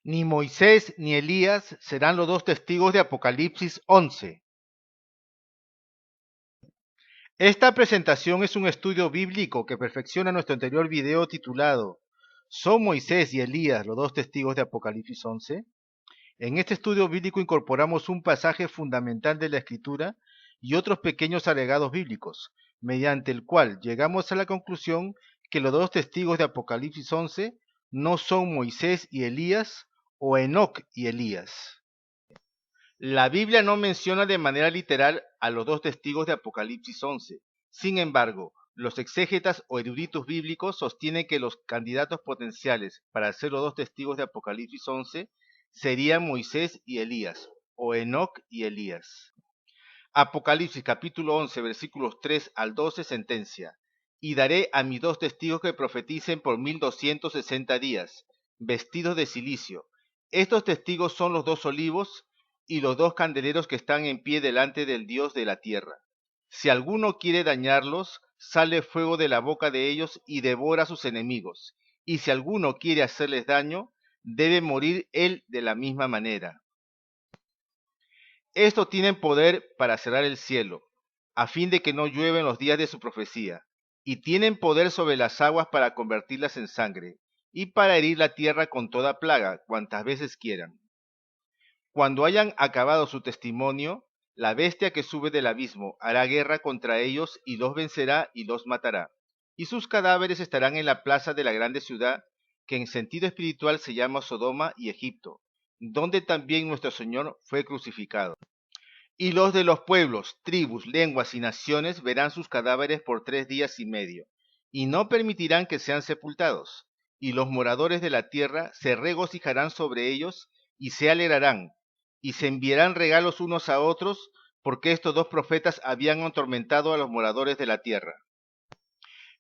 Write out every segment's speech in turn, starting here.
Ni Moisés ni Elías serán los dos testigos de Apocalipsis 11. Esta presentación es un estudio bíblico que perfecciona nuestro anterior video titulado ¿Son Moisés y Elías los dos testigos de Apocalipsis 11? En este estudio bíblico incorporamos un pasaje fundamental de la Escritura y otros pequeños agregados bíblicos, mediante el cual llegamos a la conclusión que los dos testigos de Apocalipsis 11 no son Moisés y Elías o Enoc y Elías. La Biblia no menciona de manera literal a los dos testigos de Apocalipsis 11. Sin embargo, los exégetas o eruditos bíblicos sostienen que los candidatos potenciales para ser los dos testigos de Apocalipsis 11 serían Moisés y Elías, o Enoc y Elías. Apocalipsis capítulo 11, versículos 3 al 12 sentencia: Y daré a mis dos testigos que profeticen por 1260 días, vestidos de cilicio. Estos testigos son los dos olivos y los dos candeleros que están en pie delante del Dios de la tierra. Si alguno quiere dañarlos, sale fuego de la boca de ellos y devora a sus enemigos. Y si alguno quiere hacerles daño, debe morir él de la misma manera. Estos tienen poder para cerrar el cielo, a fin de que no llueva en los días de su profecía, y tienen poder sobre las aguas para convertirlas en sangre, y para herir la tierra con toda plaga, cuantas veces quieran. Cuando hayan acabado su testimonio, la bestia que sube del abismo hará guerra contra ellos y los vencerá y los matará. Y sus cadáveres estarán en la plaza de la grande ciudad, que en sentido espiritual se llama Sodoma y Egipto, donde también nuestro Señor fue crucificado. Y los de los pueblos, tribus, lenguas y naciones verán sus cadáveres por 3 días y medio, y no permitirán que sean sepultados. Y los moradores de la tierra se regocijarán sobre ellos y se alegrarán, y se enviarán regalos unos a otros, porque estos dos profetas habían atormentado a los moradores de la tierra.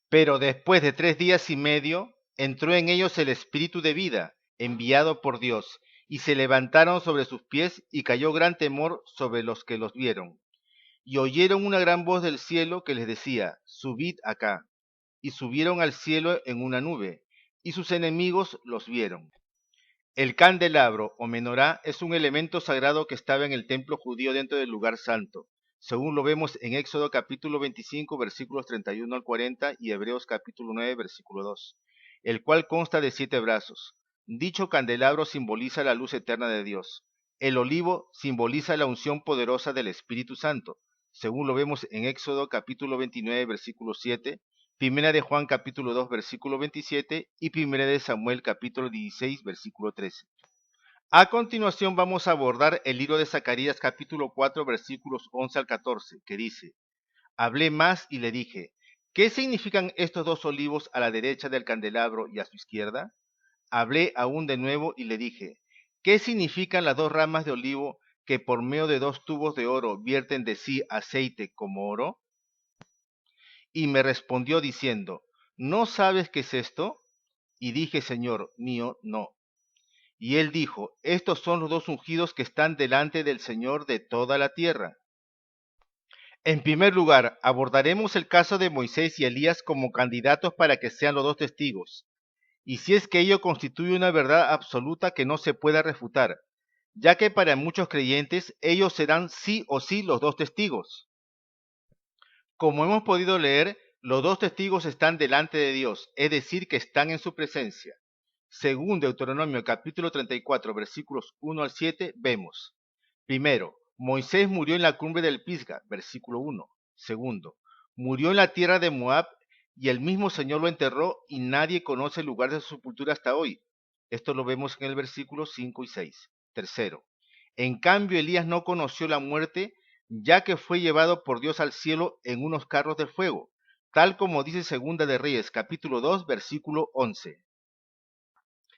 Pero después de 3 días y medio, entró en ellos el espíritu de vida, enviado por Dios, y se levantaron sobre sus pies, y cayó gran temor sobre los que los vieron. Y oyeron una gran voz del cielo que les decía: Subid acá. Y subieron al cielo en una nube, y sus enemigos los vieron. El candelabro o menorá es un elemento sagrado que estaba en el templo judío dentro del lugar santo, según lo vemos en Éxodo capítulo 25 versículos 31 al 40 y Hebreos capítulo 9 versículo 2, el cual consta de 7 brazos. Dicho candelabro simboliza la luz eterna de Dios. El olivo simboliza la unción poderosa del Espíritu Santo, según lo vemos en Éxodo capítulo 29 versículo 7, Primera de Juan capítulo 2 versículo 27 y Primera de Samuel capítulo 16 versículo 13. A continuación vamos a abordar el libro de Zacarías capítulo 4 versículos 11 al 14, que dice: Hablé más y le dije: ¿Qué significan estos dos olivos a la derecha del candelabro y a su izquierda? Hablé aún de nuevo y le dije: ¿Qué significan las dos ramas de olivo que por medio de dos tubos de oro vierten de sí aceite como oro? Y me respondió diciendo: ¿No sabes qué es esto? Y dije: Señor mío, no. Y él dijo: Estos son los dos ungidos que están delante del Señor de toda la tierra. En primer lugar, abordaremos el caso de Moisés y Elías como candidatos para que sean los dos testigos, y si es que ello constituye una verdad absoluta que no se pueda refutar, ya que para muchos creyentes ellos serán sí o sí los dos testigos. Como hemos podido leer, los dos testigos están delante de Dios, es decir, que están en su presencia. Según Deuteronomio capítulo 34, versículos 1 al 7, vemos: primero, Moisés murió en la cumbre del Pisga, versículo 1. Segundo, murió en la tierra de Moab, y el mismo Señor lo enterró, y nadie conoce el lugar de su sepultura hasta hoy. Esto lo vemos en el versículo 5 y 6. Tercero, en cambio Elías no conoció la muerte, ya que fue llevado por Dios al cielo en unos carros de fuego, tal como dice Segunda de Reyes, capítulo 2, versículo 11.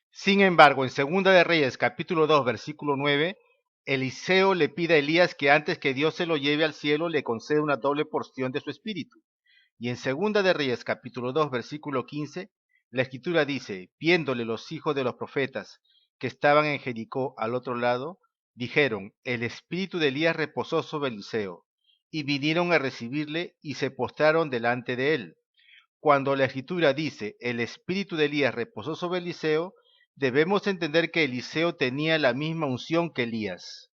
Sin embargo, en Segunda de Reyes, capítulo 2, versículo 9, Eliseo le pide a Elías que antes que Dios se lo lleve al cielo, le conceda una doble porción de su espíritu. Y en Segunda de Reyes, capítulo 2, versículo 15, la escritura dice: viéndole los hijos de los profetas que estaban en Jericó al otro lado, dijeron: el espíritu de Elías reposó sobre Eliseo, y vinieron a recibirle y se postraron delante de él. Cuando la escritura dice: el espíritu de Elías reposó sobre Eliseo, debemos entender que Eliseo tenía la misma unción que Elías.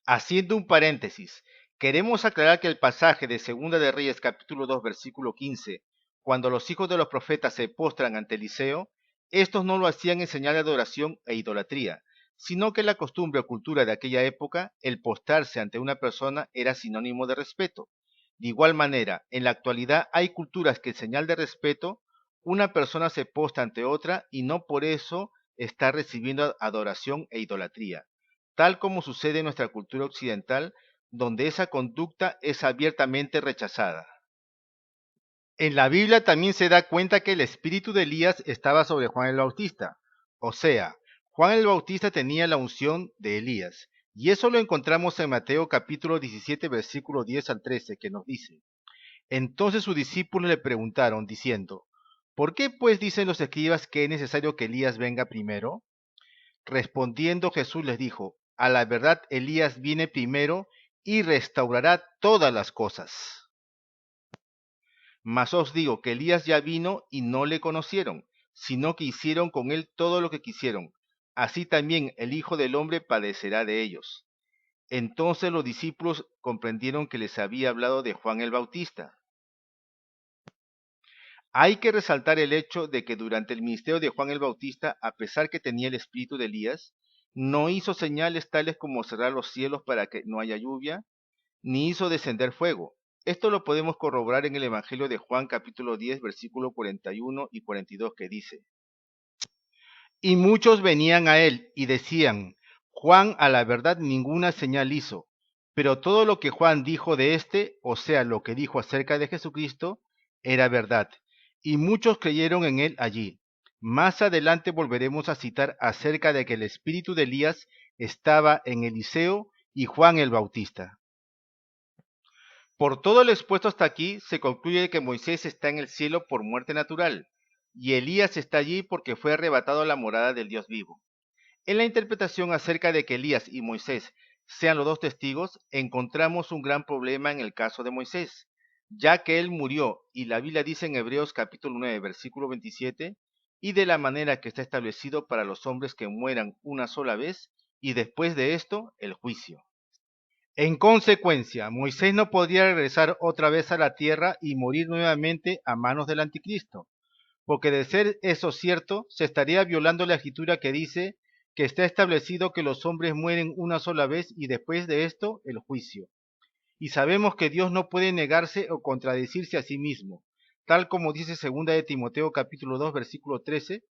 Haciendo un paréntesis, queremos aclarar que el pasaje de Segunda de Reyes capítulo 2 versículo 15, cuando los hijos de los profetas se postran ante Eliseo, estos no lo hacían en señal de adoración e idolatría, sino que la costumbre o cultura de aquella época, el postrarse ante una persona era sinónimo de respeto. De igual manera, en la actualidad hay culturas que en señal de respeto, una persona se postra ante otra y no por eso está recibiendo adoración e idolatría, tal como sucede en nuestra cultura occidental, donde esa conducta es abiertamente rechazada. En la Biblia también se da cuenta que el espíritu de Elías estaba sobre Juan el Bautista, o sea, Juan el Bautista tenía la unción de Elías, y eso lo encontramos en Mateo capítulo 17 versículo 10 al 13, que nos dice: Entonces sus discípulos le preguntaron, diciendo: ¿Por qué pues dicen los escribas que es necesario que Elías venga primero? Respondiendo Jesús les dijo: A la verdad Elías viene primero y restaurará todas las cosas. Mas os digo que Elías ya vino y no le conocieron, sino que hicieron con él todo lo que quisieron. Así también el Hijo del Hombre padecerá de ellos. Entonces los discípulos comprendieron que les había hablado de Juan el Bautista. Hay que resaltar el hecho de que durante el ministerio de Juan el Bautista, a pesar que tenía el espíritu de Elías, no hizo señales tales como cerrar los cielos para que no haya lluvia, ni hizo descender fuego. Esto lo podemos corroborar en el Evangelio de Juan capítulo 10, versículo 41 y 42, que dice: Y muchos venían a él y decían: Juan a la verdad ninguna señal hizo, pero todo lo que Juan dijo de éste, o sea, lo que dijo acerca de Jesucristo, era verdad. Y muchos creyeron en él allí. Más adelante volveremos a citar acerca de que el espíritu de Elías estaba en Eliseo y Juan el Bautista. Por todo lo expuesto hasta aquí, se concluye que Moisés está en el cielo por muerte natural, y Elías está allí porque fue arrebatado a la morada del Dios vivo. En la interpretación acerca de que Elías y Moisés sean los dos testigos, encontramos un gran problema en el caso de Moisés, ya que él murió, y la Biblia dice en Hebreos capítulo 9, versículo 27, y de la manera que está establecido para los hombres que mueran una sola vez, y después de esto, el juicio. En consecuencia, Moisés no podría regresar otra vez a la tierra y morir nuevamente a manos del anticristo, porque de ser eso cierto, se estaría violando la escritura que dice que está establecido que los hombres mueren una sola vez y después de esto el juicio. Y sabemos que Dios no puede negarse o contradecirse a sí mismo, tal como dice 2 de Timoteo capítulo 2 versículo 13,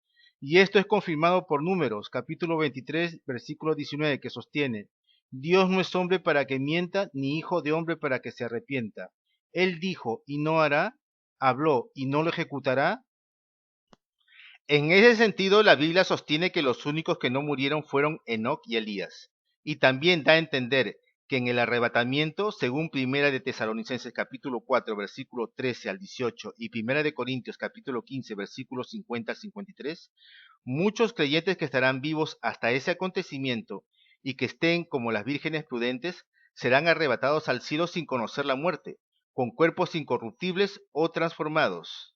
y esto es confirmado por Números capítulo 23 versículo 19, que sostiene: Dios no es hombre para que mienta, ni hijo de hombre para que se arrepienta. Él dijo y no hará, habló y no lo ejecutará. En ese sentido, la Biblia sostiene que los únicos que no murieron fueron Enoc y Elías, y también da a entender que en el arrebatamiento, según Primera de Tesalonicenses capítulo 4, versículo 13 al 18 y Primera de Corintios capítulo 15, versículos 50 al 53, muchos creyentes que estarán vivos hasta ese acontecimiento y que estén como las vírgenes prudentes, serán arrebatados al cielo sin conocer la muerte, con cuerpos incorruptibles o transformados.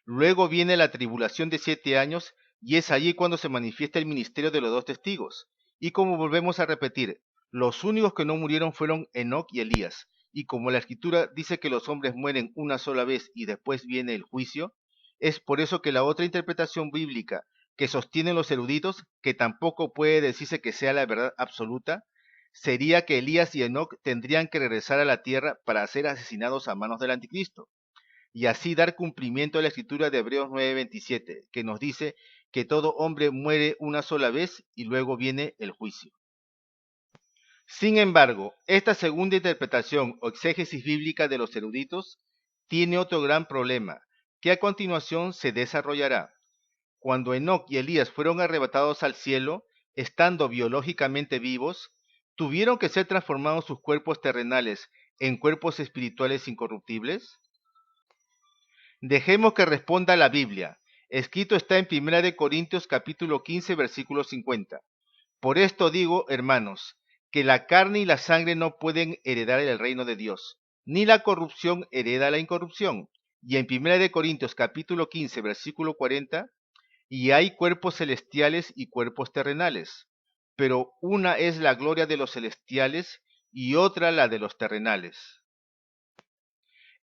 Luego viene la tribulación de 7 años, y es allí cuando se manifiesta el ministerio de los dos testigos. Y como volvemos a repetir, los únicos que no murieron fueron Enoc y Elías. Y como la escritura dice que los hombres mueren una sola vez y después viene el juicio, es por eso que la otra interpretación bíblica que sostienen los eruditos, que tampoco puede decirse que sea la verdad absoluta, sería que Elías y Enoc tendrían que regresar a la tierra para ser asesinados a manos del anticristo, y así dar cumplimiento a la escritura de Hebreos 9:27, que nos dice que todo hombre muere una sola vez y luego viene el juicio. Sin embargo, esta segunda interpretación o exégesis bíblica de los eruditos tiene otro gran problema, que a continuación se desarrollará. Cuando Enoc y Elías fueron arrebatados al cielo, estando biológicamente vivos, ¿tuvieron que ser transformados sus cuerpos terrenales en cuerpos espirituales incorruptibles? Dejemos que responda la Biblia. Escrito está en 1 capítulo 15, versículo 50. Por esto digo, hermanos, que la carne y la sangre no pueden heredar el reino de Dios, ni la corrupción hereda la incorrupción. Y en 1 Corintios 15, versículo 40, y hay cuerpos celestiales y cuerpos terrenales, pero una es la gloria de los celestiales y otra la de los terrenales.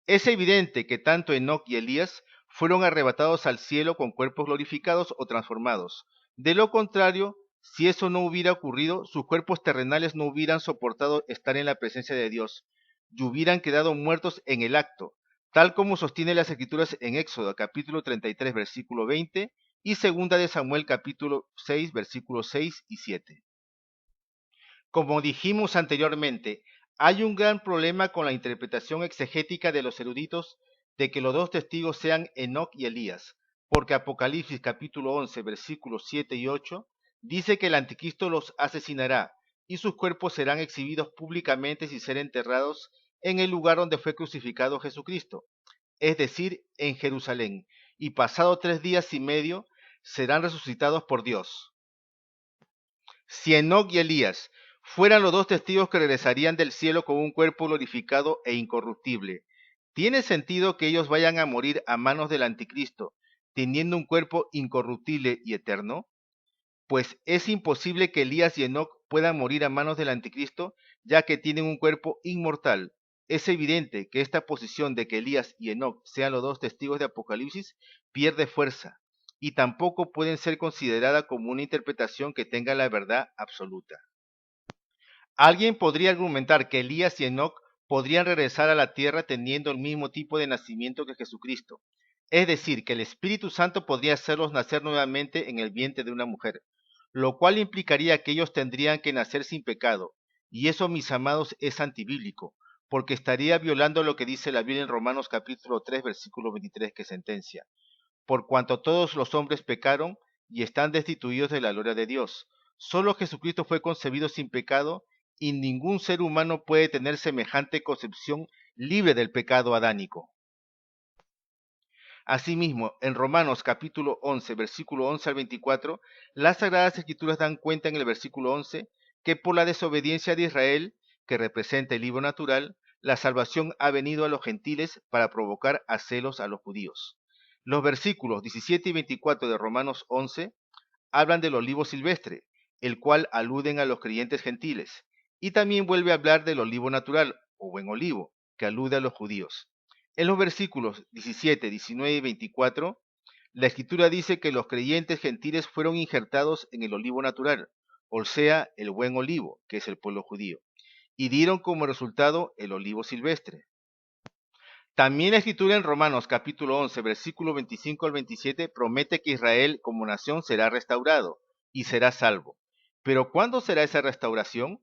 Es evidente que tanto Enoc y Elías fueron arrebatados al cielo con cuerpos glorificados o transformados. De lo contrario, si eso no hubiera ocurrido, sus cuerpos terrenales no hubieran soportado estar en la presencia de Dios y hubieran quedado muertos en el acto, tal como sostiene las Escrituras en Éxodo capítulo 33 versículo 20 y segunda de Samuel capítulo 6 versículos 6 y 7. Como dijimos anteriormente, hay un gran problema con la interpretación exegética de los eruditos de que los dos testigos sean Enoc y Elías, porque Apocalipsis capítulo 11 versículos 7 y 8 dice que el anticristo los asesinará y sus cuerpos serán exhibidos públicamente sin ser enterrados en el lugar donde fue crucificado Jesucristo, es decir, en Jerusalén, y pasado 3 días y medio serán resucitados por Dios. Si Enoc y Elías fueran los dos testigos que regresarían del cielo con un cuerpo glorificado e incorruptible, ¿tiene sentido que ellos vayan a morir a manos del anticristo, teniendo un cuerpo incorruptible y eterno? Pues es imposible que Elías y Enoc puedan morir a manos del anticristo, ya que tienen un cuerpo inmortal. Es evidente que esta posición de que Elías y Enoc sean los dos testigos de Apocalipsis pierde fuerza, y tampoco pueden ser considerada como una interpretación que tenga la verdad absoluta. Alguien podría argumentar que Elías y Enoc podrían regresar a la tierra teniendo el mismo tipo de nacimiento que Jesucristo, es decir, que el Espíritu Santo podría hacerlos nacer nuevamente en el vientre de una mujer, lo cual implicaría que ellos tendrían que nacer sin pecado, y eso, mis amados, es antibíblico, porque estaría violando lo que dice la Biblia en Romanos capítulo 3, versículo 23, que sentencia: por cuanto todos los hombres pecaron y están destituidos de la gloria de Dios. Solo Jesucristo fue concebido sin pecado y ningún ser humano puede tener semejante concepción libre del pecado adánico. Asimismo, en Romanos capítulo 11, versículo 11 al 24, las Sagradas Escrituras dan cuenta en el versículo 11 que por la desobediencia de Israel, que representa el libro natural, la salvación ha venido a los gentiles para provocar a celos a los judíos. Los versículos 17 y 24 de Romanos 11 hablan del olivo silvestre, el cual aluden a los creyentes gentiles, y también vuelve a hablar del olivo natural, o buen olivo, que alude a los judíos. En los versículos 17, 19 y 24, la Escritura dice que los creyentes gentiles fueron injertados en el olivo natural, o sea, el buen olivo, que es el pueblo judío, y dieron como resultado el olivo silvestre. También la Escritura en Romanos capítulo 11, versículo 25 al 27 promete que Israel como nación será restaurado y será salvo. Pero ¿cuándo será esa restauración?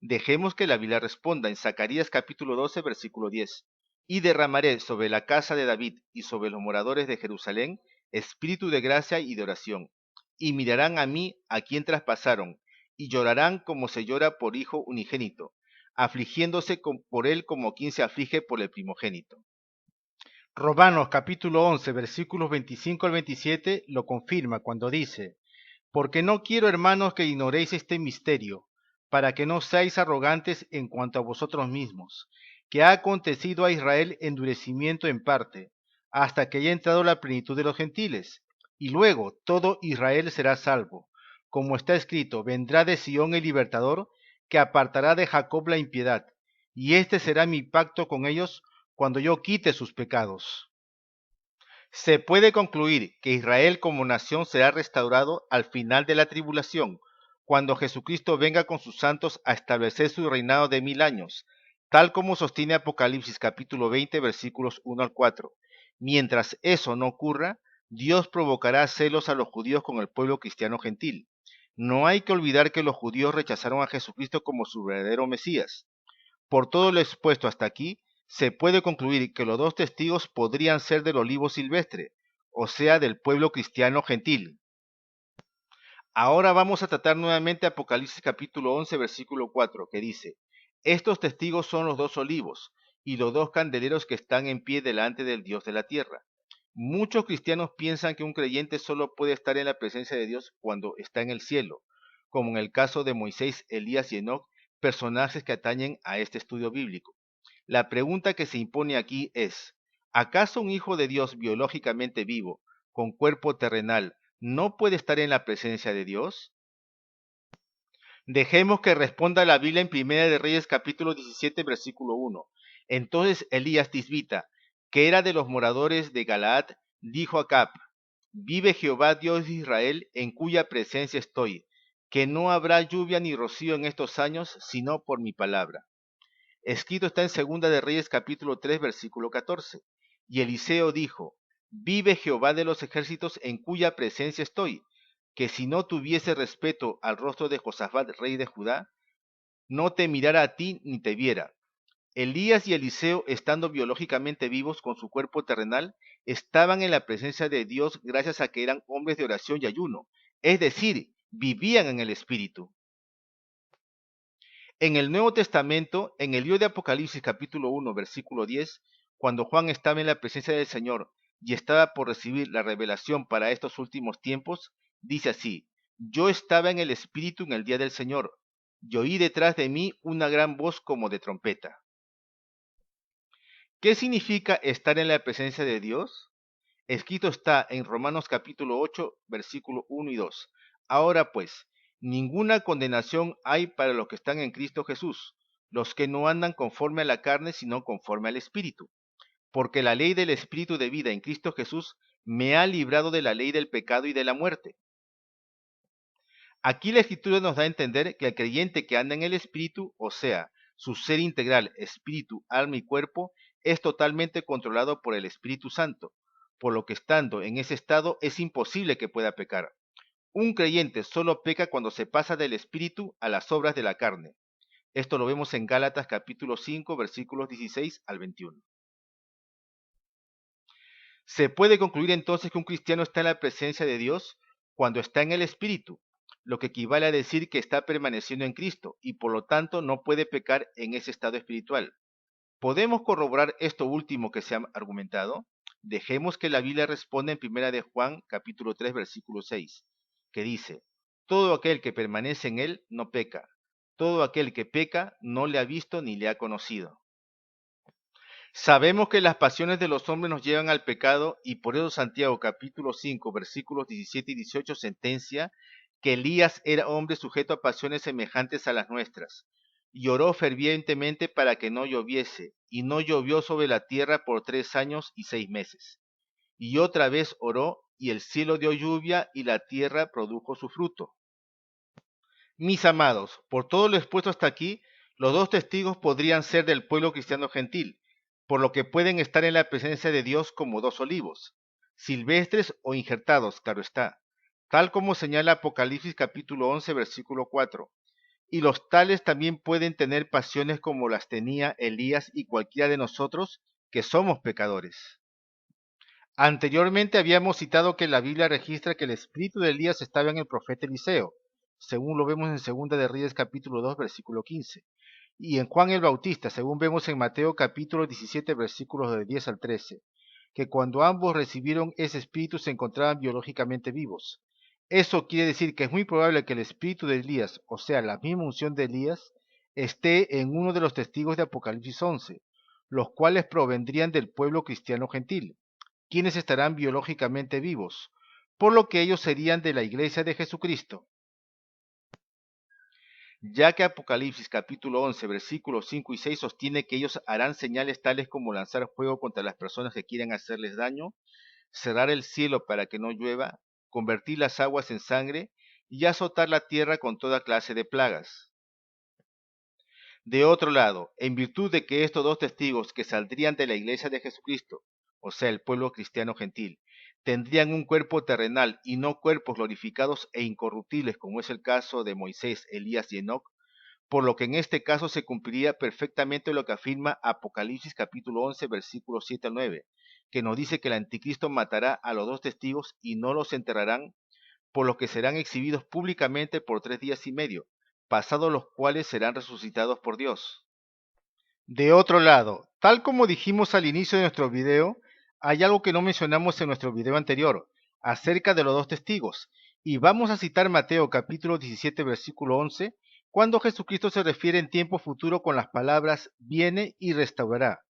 Dejemos que la Biblia responda en Zacarías capítulo 12, versículo 10. Y derramaré sobre la casa de David y sobre los moradores de Jerusalén espíritu de gracia y de oración. Y mirarán a mí a quien traspasaron, y llorarán como se llora por hijo unigénito, afligiéndose por él como quien se aflige por el primogénito. Romanos capítulo 11, versículos 25 al 27 lo confirma cuando dice: porque no quiero, hermanos, que ignoréis este misterio, para que no seáis arrogantes en cuanto a vosotros mismos, que ha acontecido a Israel endurecimiento en parte, hasta que haya entrado la plenitud de los gentiles, y luego todo Israel será salvo. Como está escrito: vendrá de Sión el libertador, que apartará de Jacob la impiedad, y este será mi pacto con ellos cuando yo quite sus pecados. Se puede concluir que Israel como nación será restaurado al final de la tribulación, cuando Jesucristo venga con sus santos a establecer su reinado de 1000 años, tal como sostiene Apocalipsis capítulo 20 versículos 1 al 4. Mientras eso no ocurra, Dios provocará celos a los judíos con el pueblo cristiano gentil. No hay que olvidar que los judíos rechazaron a Jesucristo como su verdadero Mesías. Por todo lo expuesto hasta aquí, se puede concluir que los dos testigos podrían ser del olivo silvestre, o sea, del pueblo cristiano gentil. Ahora vamos a tratar nuevamente Apocalipsis capítulo 11, versículo 4, que dice: estos testigos son los dos olivos y los dos candeleros que están en pie delante del Dios de la tierra. Muchos cristianos piensan que un creyente solo puede estar en la presencia de Dios cuando está en el cielo, como en el caso de Moisés, Elías y Enoc, personajes que atañen a este estudio bíblico. La pregunta que se impone aquí es: ¿Acaso un hijo de Dios biológicamente vivo, con cuerpo terrenal, no puede estar en la presencia de Dios? Dejemos que responda la Biblia en Primera de Reyes capítulo 17 versículo 1. Entonces Elías Tisbita, que era de los moradores de Galaad, dijo a Acab: Vive Jehová Dios de Israel, en cuya presencia estoy, que no habrá lluvia ni rocío en estos años, sino por mi palabra. Escrito está en Segunda de Reyes capítulo 3 versículo 14. Y Eliseo dijo: Vive Jehová de los ejércitos, en cuya presencia estoy, que si no tuviese respeto al rostro de Josafat, rey de Judá, no te mirara a ti ni te viera. Elías y Eliseo, estando biológicamente vivos con su cuerpo terrenal, estaban en la presencia de Dios gracias a que eran hombres de oración y ayuno, es decir, vivían en el Espíritu. En el Nuevo Testamento, en el libro de Apocalipsis capítulo 1, versículo 10, cuando Juan estaba en la presencia del Señor y estaba por recibir la revelación para estos últimos tiempos, dice así: Yo estaba en el Espíritu en el día del Señor, y oí detrás de mí una gran voz como de trompeta. ¿Qué significa estar en la presencia de Dios? Escrito está en Romanos capítulo 8, versículo 1 y 2. Ahora pues, ninguna condenación hay para los que están en Cristo Jesús, los que no andan conforme a la carne, sino conforme al Espíritu. Porque la ley del Espíritu de vida en Cristo Jesús me ha librado de la ley del pecado y de la muerte. Aquí la Escritura nos da a entender que el creyente que anda en el Espíritu, o sea, su ser integral, espíritu, alma y cuerpo, es totalmente controlado por el Espíritu Santo, por lo que estando en ese estado es imposible que pueda pecar. Un creyente solo peca cuando se pasa del Espíritu a las obras de la carne. Esto lo vemos en Gálatas capítulo 5, versículos 16 al 21. Se puede concluir entonces que un cristiano está en la presencia de Dios cuando está en el Espíritu, lo que equivale a decir que está permaneciendo en Cristo y por lo tanto no puede pecar en ese estado espiritual. ¿Podemos corroborar esto último que se ha argumentado? Dejemos que la Biblia responda en Primera de Juan capítulo 3 versículo 6, que dice: Todo aquel que permanece en él no peca. Todo aquel que peca no le ha visto ni le ha conocido. Sabemos que las pasiones de los hombres nos llevan al pecado y por eso Santiago capítulo 5 versículos 17 y 18 sentencia que Elías era hombre sujeto a pasiones semejantes a las nuestras, y oró fervientemente para que no lloviese, y no llovió sobre la tierra por 3 años y 6 meses. Y otra vez oró, y el cielo dio lluvia, y la tierra produjo su fruto. Mis amados, por todo lo expuesto hasta aquí, los dos testigos podrían ser del pueblo cristiano gentil, por lo que pueden estar en la presencia de Dios como dos olivos, silvestres o injertados, claro está, tal como señala Apocalipsis capítulo 11, versículo 4. Y los tales también pueden tener pasiones como las tenía Elías y cualquiera de nosotros que somos pecadores. Anteriormente habíamos citado que la Biblia registra que el espíritu de Elías estaba en el profeta Eliseo, según lo vemos en Segunda de Reyes capítulo 2 versículo 15, y en Juan el Bautista, según vemos en Mateo capítulo 17 versículos de 10 al 13, que cuando ambos recibieron ese espíritu se encontraban biológicamente vivos. Eso quiere decir que es muy probable que el espíritu de Elías, o sea, la misma unción de Elías, esté en uno de los testigos de Apocalipsis 11, los cuales provendrían del pueblo cristiano gentil, quienes estarán biológicamente vivos, por lo que ellos serían de la iglesia de Jesucristo. Ya que Apocalipsis capítulo 11 versículos 5 y 6 sostiene que ellos harán señales tales como lanzar fuego contra las personas que quieran hacerles daño, cerrar el cielo para que no llueva, convertir las aguas en sangre y azotar la tierra con toda clase de plagas. De otro lado, en virtud de que estos dos testigos que saldrían de la iglesia de Jesucristo, o sea, el pueblo cristiano gentil, tendrían un cuerpo terrenal y no cuerpos glorificados e incorruptibles, como es el caso de Moisés, Elías y Enoc, por lo que en este caso se cumpliría perfectamente lo que afirma Apocalipsis capítulo 11, versículos 7 al 9, que nos dice que el anticristo matará a los dos testigos y no los enterrarán, por lo que serán exhibidos públicamente por 3 días y medio, pasados los cuales serán resucitados por Dios. De otro lado, tal como dijimos al inicio de nuestro video, hay algo que no mencionamos en nuestro video anterior, acerca de los dos testigos, y vamos a citar Mateo capítulo 17 versículo 11, cuando Jesucristo se refiere en tiempo futuro con las palabras viene y restaurará.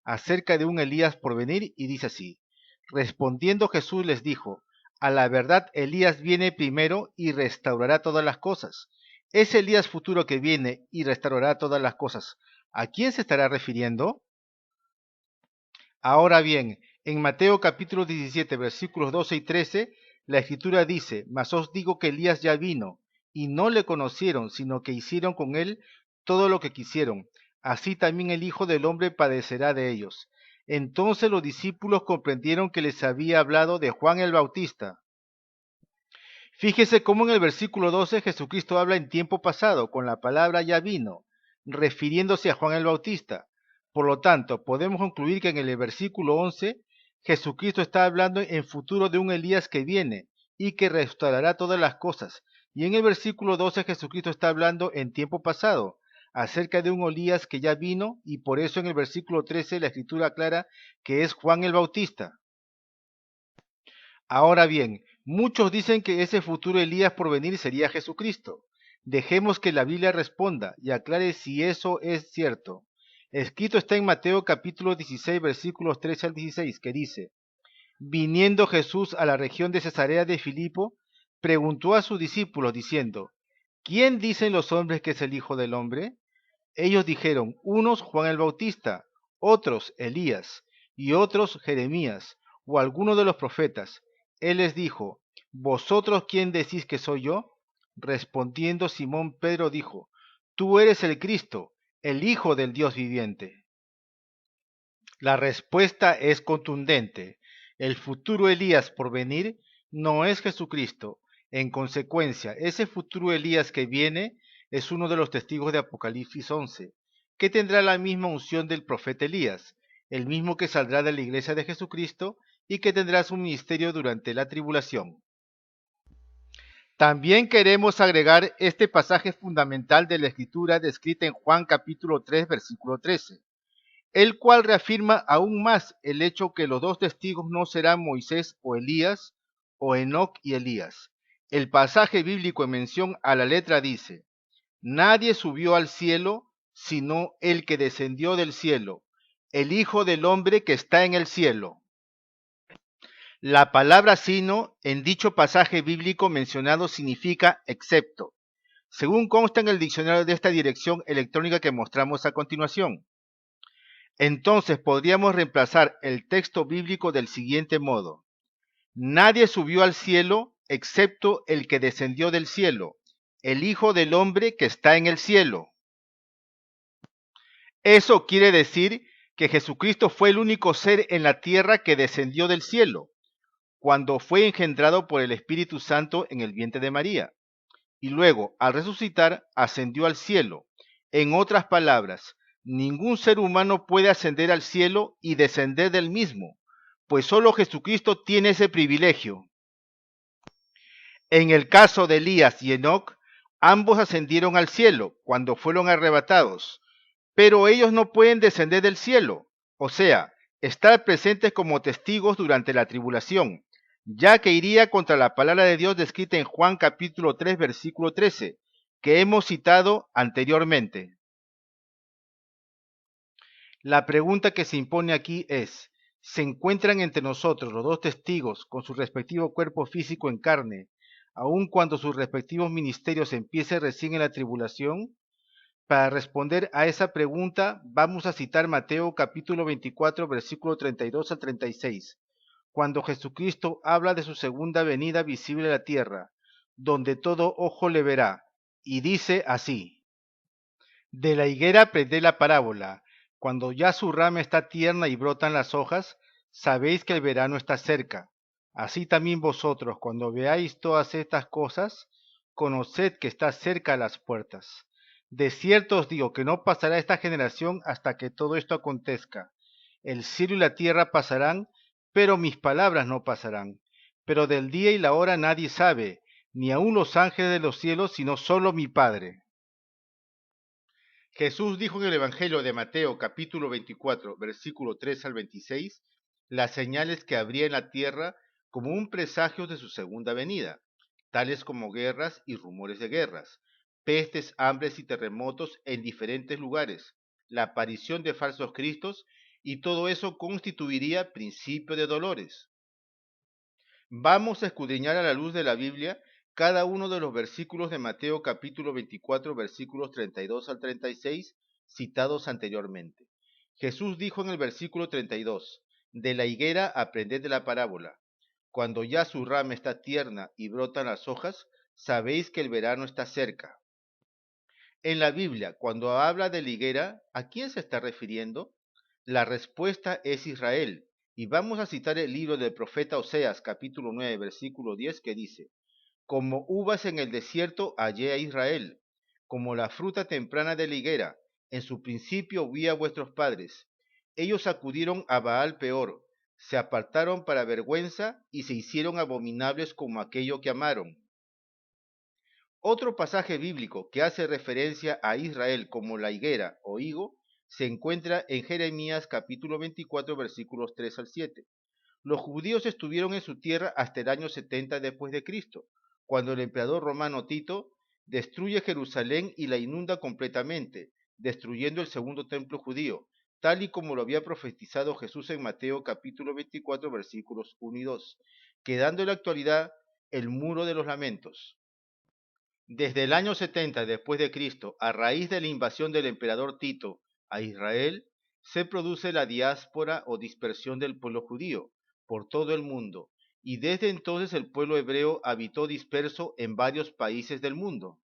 acerca de un Elías por venir y dice así: respondiendo Jesús les dijo: a la verdad Elías viene primero y restaurará todas las cosas. Ese Elías futuro que viene y restaurará todas las cosas, ¿a quién se estará refiriendo? Ahora bien, en Mateo capítulo 17, versículos 12 y 13, la escritura dice: mas os digo que Elías ya vino, y no le conocieron, sino que hicieron con él todo lo que quisieron. Así también el Hijo del Hombre padecerá de ellos. Entonces los discípulos comprendieron que les había hablado de Juan el Bautista. Fíjese cómo en el versículo 12 Jesucristo habla en tiempo pasado con la palabra ya vino, refiriéndose a Juan el Bautista. Por lo tanto, podemos concluir que en el versículo 11 Jesucristo está hablando en futuro de un Elías que viene y que restaurará todas las cosas. Y en el versículo 12 Jesucristo está hablando en tiempo pasado acerca de un Elías que ya vino, y por eso en el versículo 13 la escritura aclara que es Juan el Bautista. Ahora bien, muchos dicen que ese futuro Elías por venir sería Jesucristo. Dejemos que la Biblia responda y aclare si eso es cierto. Escrito está en Mateo capítulo 16 versículos 13 al 16, que dice: viniendo Jesús a la región de Cesarea de Filipo, preguntó a sus discípulos diciendo: ¿quién dicen los hombres que es el Hijo del Hombre? Ellos dijeron: unos Juan el Bautista, otros Elías, y otros Jeremías, o alguno de los profetas. Él les dijo: ¿vosotros quién decís que soy yo? Respondiendo Simón Pedro dijo: tú eres el Cristo, el Hijo del Dios viviente. La respuesta es contundente. El futuro Elías por venir no es Jesucristo. En consecuencia, ese futuro Elías que viene es uno de los testigos de Apocalipsis 11, que tendrá la misma unción del profeta Elías, el mismo que saldrá de la iglesia de Jesucristo y que tendrá su ministerio durante la tribulación. También queremos agregar este pasaje fundamental de la Escritura descrita en Juan capítulo 3, versículo 13, el cual reafirma aún más el hecho que los dos testigos no serán Moisés o Elías, o Enoc y Elías. El pasaje bíblico en mención a la letra dice: nadie subió al cielo sino el que descendió del cielo, el Hijo del Hombre que está en el cielo. La palabra sino en dicho pasaje bíblico mencionado significa excepto, según consta en el diccionario de esta dirección electrónica que mostramos a continuación. Entonces podríamos reemplazar el texto bíblico del siguiente modo: nadie subió al cielo excepto el que descendió del cielo, el Hijo del Hombre que está en el cielo. Eso quiere decir que Jesucristo fue el único ser en la tierra que descendió del cielo, cuando fue engendrado por el Espíritu Santo en el vientre de María, y luego, al resucitar, ascendió al cielo. En otras palabras, ningún ser humano puede ascender al cielo y descender del mismo, pues solo Jesucristo tiene ese privilegio. En el caso de Elías y Enoc, ambos ascendieron al cielo cuando fueron arrebatados, pero ellos no pueden descender del cielo, o sea, estar presentes como testigos durante la tribulación, ya que iría contra la palabra de Dios descrita en Juan capítulo 3 versículo 13, que hemos citado anteriormente. La pregunta que se impone aquí es: ¿se encuentran entre nosotros los dos testigos con su respectivo cuerpo físico en carne, aun cuando sus respectivos ministerios empiecen recién en la tribulación? Para responder a esa pregunta, vamos a citar Mateo capítulo 24, versículo 32 al 36, cuando Jesucristo habla de su segunda venida visible a la tierra, donde todo ojo le verá, y dice así: de la higuera aprended la parábola: cuando ya su rama está tierna y brotan las hojas, sabéis que el verano está cerca. Así también vosotros, cuando veáis todas estas cosas, conoced que está cerca a las puertas. De cierto os digo que no pasará esta generación hasta que todo esto acontezca. El cielo y la tierra pasarán, pero mis palabras no pasarán. Pero del día y la hora nadie sabe, ni aun los ángeles de los cielos, sino solo mi Padre. Jesús dijo en el Evangelio de Mateo capítulo 24, versículo 3 al 26, las señales que habría en la tierra como un presagio de su segunda venida, tales como guerras y rumores de guerras, pestes, hambres y terremotos en diferentes lugares, la aparición de falsos cristos y todo eso constituiría principio de dolores. Vamos a escudriñar a la luz de la Biblia cada uno de los versículos de Mateo capítulo 24, versículos 32 al 36, citados anteriormente. Jesús dijo en el versículo 32, de la higuera aprended de la parábola. Cuando ya su rama está tierna y brotan las hojas, sabéis que el verano está cerca. En la Biblia, cuando habla de la higuera, ¿a quién se está refiriendo? La respuesta es Israel. Y vamos a citar el libro del profeta Oseas, capítulo 9, versículo 10, que dice, como uvas en el desierto hallé a Israel, como la fruta temprana de la higuera, en su principio vi a vuestros padres. Ellos acudieron a Baal peor, se apartaron para vergüenza y se hicieron abominables como aquello que amaron. Otro pasaje bíblico que hace referencia a Israel como la higuera o higo se encuentra en Jeremías capítulo 24 versículos 3 al 7. Los judíos estuvieron en su tierra hasta el año 70 después de Cristo, cuando el emperador romano Tito destruye Jerusalén y la inunda completamente, destruyendo el segundo templo judío, tal y como lo había profetizado Jesús en Mateo capítulo 24 versículos 1 y 2, quedando en la actualidad el muro de los lamentos. Desde el año 70 después de Cristo, a raíz de la invasión del emperador Tito a Israel, se produce la diáspora o dispersión del pueblo judío por todo el mundo, y desde entonces el pueblo hebreo habitó disperso en varios países del mundo.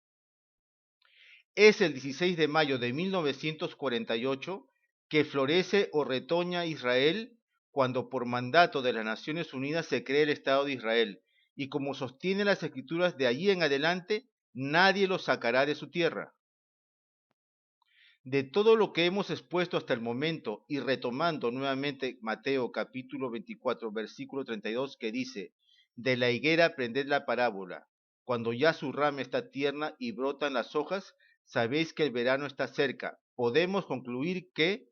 Es el 16 de mayo de 1948 que florece o retoña Israel cuando por mandato de las Naciones Unidas se crea el Estado de Israel, y como sostienen las escrituras de allí en adelante, nadie lo sacará de su tierra. De todo lo que hemos expuesto hasta el momento y retomando nuevamente Mateo capítulo 24 versículo 32 que dice, de la higuera aprended la parábola, cuando ya su rama está tierna y brotan las hojas, sabéis que el verano está cerca. Podemos concluir que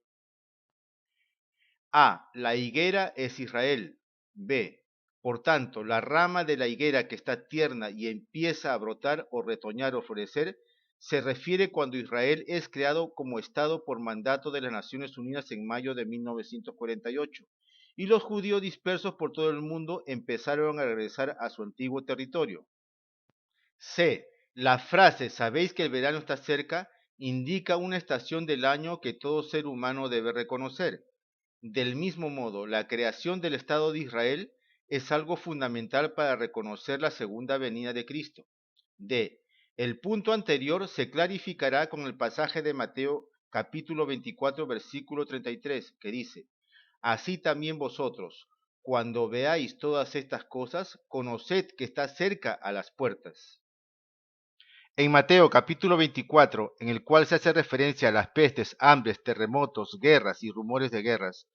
A. La higuera es Israel. B. Por tanto, la rama de la higuera que está tierna y empieza a brotar o retoñar o florecer se refiere cuando Israel es creado como Estado por mandato de las Naciones Unidas en mayo de 1948 y los judíos dispersos por todo el mundo empezaron a regresar a su antiguo territorio. C. La frase "sabéis que el verano está cerca" indica una estación del año que todo ser humano debe reconocer. Del mismo modo, la creación del Estado de Israel es algo fundamental para reconocer la segunda venida de Cristo. D. El punto anterior se clarificará con el pasaje de Mateo capítulo 24 versículo 33 que dice, así también vosotros, cuando veáis todas estas cosas, conoced que está cerca a las puertas. En Mateo capítulo 24, en el cual se hace referencia a las pestes, hambres, terremotos, guerras y rumores de guerras,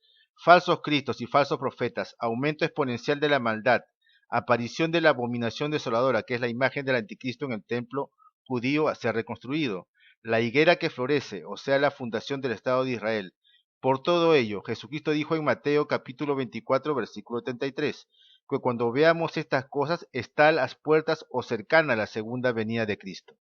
falsos cristos y falsos profetas, aumento exponencial de la maldad, aparición de la abominación desoladora, que es la imagen del anticristo en el templo judío a ser reconstruido, la higuera que florece, o sea, la fundación del Estado de Israel. Por todo ello, Jesucristo dijo en Mateo capítulo 24, versículo 33, que cuando veamos estas cosas está a las puertas o cercana a la segunda venida de Cristo.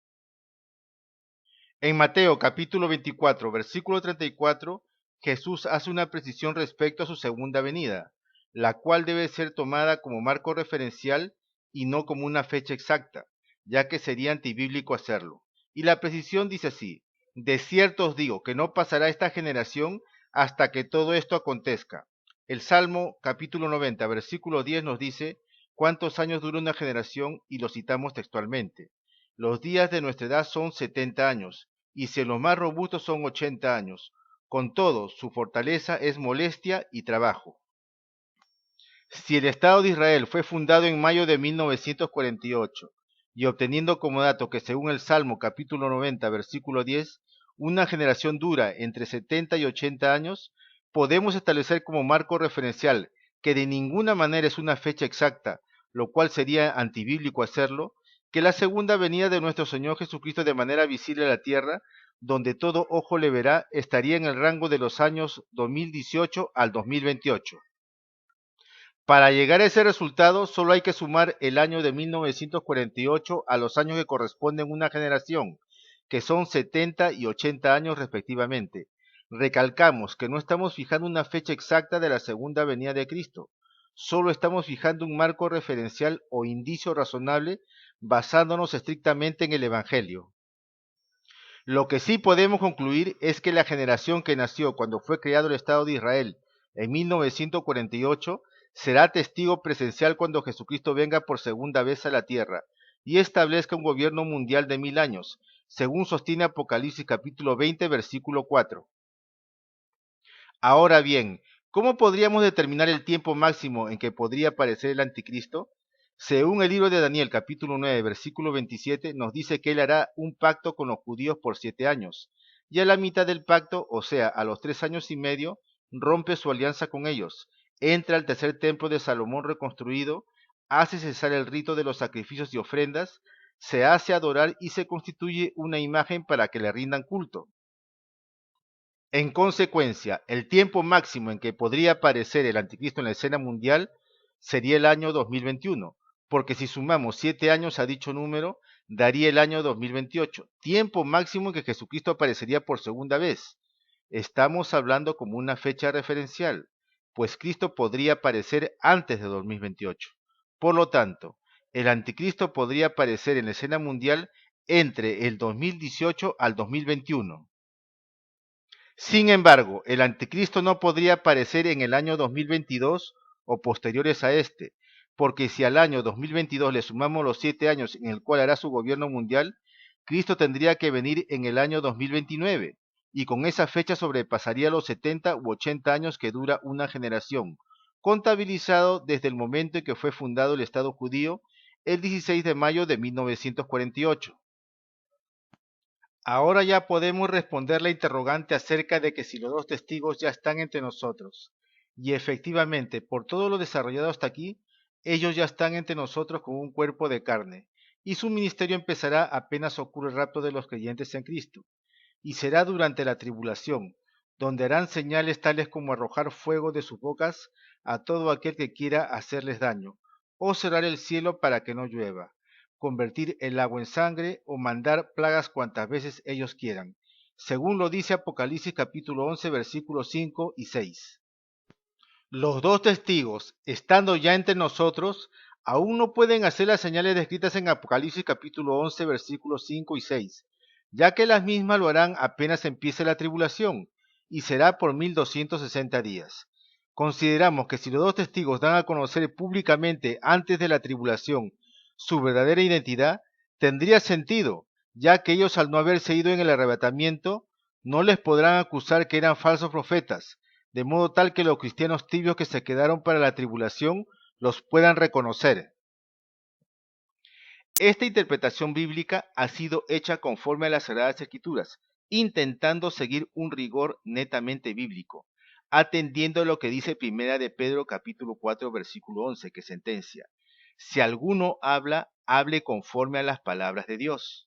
En Mateo capítulo 24, versículo 34, Jesús hace una precisión respecto a su segunda venida, la cual debe ser tomada como marco referencial y no como una fecha exacta, ya que sería antibíblico hacerlo. Y la precisión dice así, de cierto os digo que no pasará esta generación hasta que todo esto acontezca. El Salmo capítulo 90, versículo 10 nos dice, ¿cuántos años dura una generación? Y lo citamos textualmente. Los días de nuestra edad son 70 años, y si los más robustos son 80 años. Con todo, su fortaleza es molestia y trabajo. Si el Estado de Israel fue fundado en mayo de 1948, y obteniendo como dato que según el Salmo capítulo 90, versículo 10, una generación dura entre 70 y 80 años, podemos establecer como marco referencial que de ninguna manera es una fecha exacta, lo cual sería antibíblico hacerlo, que la segunda venida de nuestro Señor Jesucristo de manera visible a la tierra, donde todo ojo le verá, estaría en el rango de los años 2018 al 2028. Para llegar a ese resultado, solo hay que sumar el año de 1948 a los años que corresponden a una generación, que son 70 y 80 años respectivamente. Recalcamos que no estamos fijando una fecha exacta de la segunda venida de Cristo, solo estamos fijando un marco referencial o indicio razonable basándonos estrictamente en el Evangelio. Lo que sí podemos concluir es que la generación que nació cuando fue creado el Estado de Israel en 1948 será testigo presencial cuando Jesucristo venga por segunda vez a la tierra y establezca un gobierno mundial de 1000 años, según sostiene Apocalipsis capítulo 20, versículo 4. Ahora bien, ¿cómo podríamos determinar el tiempo máximo en que podría aparecer el anticristo? Según el libro de Daniel capítulo 9 versículo 27 nos dice que él hará un pacto con los judíos por 7 años, y a la mitad del pacto, o sea, a los 3 años y medio, rompe su alianza con ellos, entra al tercer templo de Salomón reconstruido, hace cesar el rito de los sacrificios y ofrendas, se hace adorar y se constituye una imagen para que le rindan culto. En consecuencia, el tiempo máximo en que podría aparecer el anticristo en la escena mundial sería el año 2021, porque si sumamos 7 años a dicho número, daría el año 2028, tiempo máximo en que Jesucristo aparecería por segunda vez. Estamos hablando como una fecha referencial, pues Cristo podría aparecer antes de 2028. Por lo tanto, el anticristo podría aparecer en la escena mundial entre el 2018 al 2021. Sin embargo, el anticristo no podría aparecer en el año 2022 o posteriores a este, porque si al año 2022 le sumamos los 7 años en el cual hará su gobierno mundial, Cristo tendría que venir en el año 2029, y con esa fecha sobrepasaría los 70 u 80 años que dura una generación, contabilizado desde el momento en que fue fundado el Estado judío el 16 de mayo de 1948. Ahora ya podemos responder la interrogante acerca de que si los dos testigos ya están entre nosotros. Y efectivamente, por todo lo desarrollado hasta aquí, ellos ya están entre nosotros con un cuerpo de carne, y su ministerio empezará apenas ocurre el rapto de los creyentes en Cristo, y será durante la tribulación, donde harán señales tales como arrojar fuego de sus bocas a todo aquel que quiera hacerles daño, o cerrar el cielo para que no llueva, convertir el agua en sangre o mandar plagas cuantas veces ellos quieran, según lo dice Apocalipsis capítulo 11 versículos 5 y 6. Los dos testigos, estando ya entre nosotros, aún no pueden hacer las señales descritas en Apocalipsis capítulo 11 versículos 5 y 6, ya que las mismas lo harán apenas empiece la tribulación, y será por 1260 días. Consideramos que si los dos testigos dan a conocer públicamente antes de la tribulación su verdadera identidad, tendría sentido, ya que ellos al no haberse ido en el arrebatamiento, no les podrán acusar que eran falsos profetas, de modo tal que los cristianos tibios que se quedaron para la tribulación los puedan reconocer. Esta interpretación bíblica ha sido hecha conforme a las Sagradas Escrituras, intentando seguir un rigor netamente bíblico, atendiendo a lo que dice Primera de Pedro capítulo 4 versículo 11, que sentencia: si alguno habla, hable conforme a las palabras de Dios.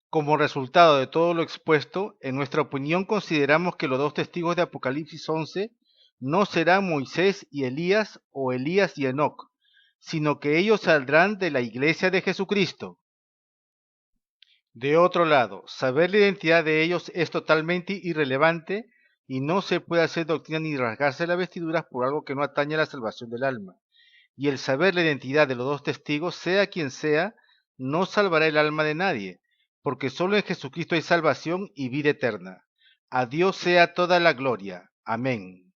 Como resultado de todo lo expuesto, en nuestra opinión consideramos que los dos testigos de Apocalipsis 11 no serán Moisés y Elías o Elías y Enoc, sino que ellos saldrán de la iglesia de Jesucristo. De otro lado, saber la identidad de ellos es totalmente irrelevante y no se puede hacer doctrina ni rasgarse las vestiduras por algo que no atañe a la salvación del alma. Y el saber la identidad de los dos testigos, sea quien sea, no salvará el alma de nadie, porque solo en Jesucristo hay salvación y vida eterna. A Dios sea toda la gloria. Amén.